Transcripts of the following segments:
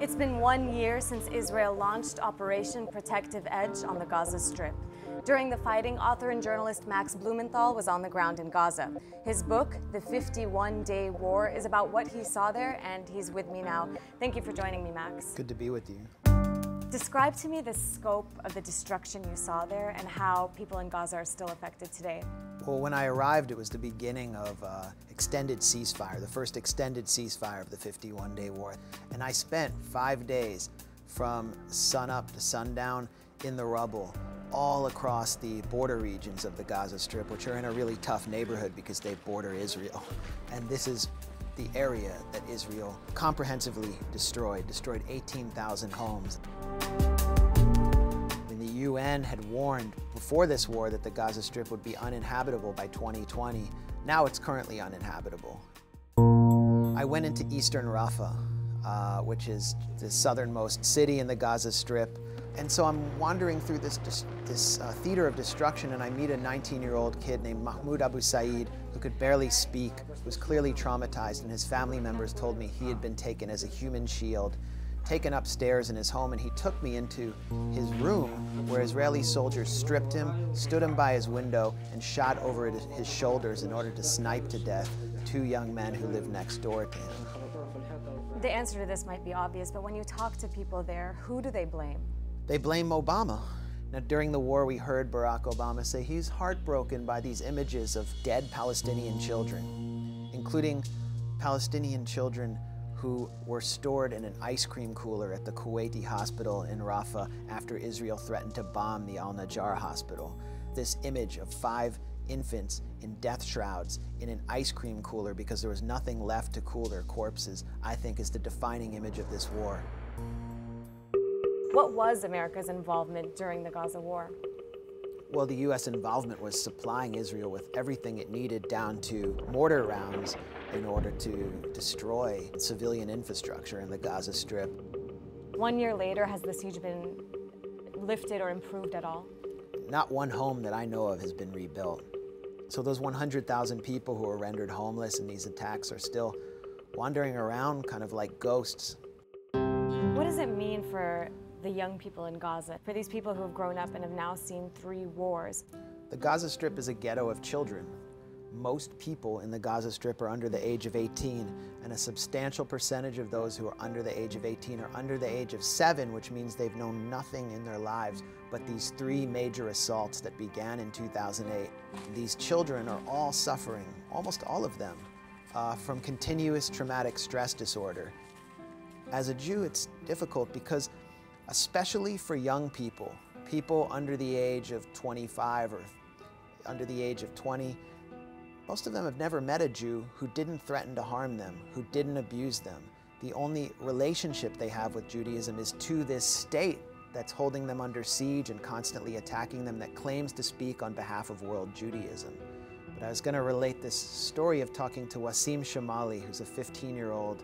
It's been 1 year since Israel launched Operation Protective Edge on the Gaza Strip. During the fighting, author and journalist Max Blumenthal was on the ground in Gaza. His book, The 51-Day War, is about what he saw there, and he's with me now. Thank you for joining me, Max. Good to be with you. Describe to me the scope of the destruction you saw there and how people in Gaza are still affected today. Well, when I arrived, it was the beginning of extended ceasefire, the first extended ceasefire of the 51-day war. And I spent 5 days from sunup to sundown in the rubble, all across the border regions of the Gaza Strip, which are in a really tough neighborhood because they border Israel. And this is the area that Israel comprehensively destroyed 18,000 homes. The UN had warned before this war that the Gaza Strip would be uninhabitable by 2020. Now it's currently uninhabitable. I went into eastern Rafah, which is the southernmost city in the Gaza Strip. And so I'm wandering through this theater of destruction, and I meet a 19-year-old kid named Mahmoud Abu Said who could barely speak, was clearly traumatized, and his family members told me he had been taken as a human shield, taken upstairs in his home, and he took me into his room where Israeli soldiers stripped him, stood him by his window, and shot over his shoulders in order to snipe to death 2 young men who lived next door to him. The answer to this might be obvious, but when you talk to people there, who do they blame? They blame Obama. Now, during the war, we heard Barack Obama say he's heartbroken by these images of dead Palestinian children, including Palestinian children who were stored in an ice cream cooler at the Kuwaiti hospital in Rafah after Israel threatened to bomb the Al-Najjar hospital. This image of 5 infants in death shrouds in an ice cream cooler because there was nothing left to cool their corpses, I think is the defining image of this war. What was America's involvement during the Gaza war? Well, the U.S. involvement was supplying Israel with everything it needed, down to mortar rounds, in order to destroy civilian infrastructure in the Gaza Strip. 1 year later, has the siege been lifted or improved at all? Not one home that I know of has been rebuilt. So those 100,000 people who were rendered homeless in these attacks are still wandering around kind of like ghosts. What does it mean for the young people in Gaza, for these people who have grown up and have now seen 3 wars? The Gaza Strip is a ghetto of children. Most people in the Gaza Strip are under the age of 18, and a substantial percentage of those who are under the age of 18 are under the age of 7, which means they've known nothing in their lives but these 3 major assaults that began in 2008. These children are all suffering, almost all of them, from continuous traumatic stress disorder. As a Jew, it's difficult because, especially for young people, people under the age of 25 or under the age of 20, most of them have never met a Jew who didn't threaten to harm them, who didn't abuse them. The only relationship they have with Judaism is to this state that's holding them under siege and constantly attacking them, that claims to speak on behalf of world Judaism. But I was going to relate this story of talking to Wasim Shamali, who's the 15-year-old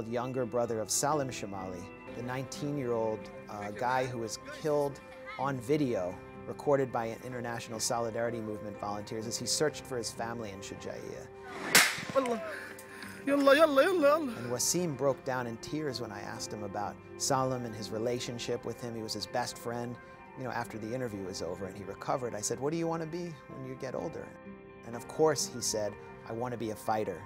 younger brother of Salim Shamali, the 19-year-old guy who was killed on video, recorded by International Solidarity Movement volunteers as he searched for his family in Shuja'iyya. And Wasim broke down in tears when I asked him about Salim and his relationship with him. He was his best friend, after the interview was over and he recovered. I said, "What do you want to be when you get older?" And of course he said, "I want to be a fighter."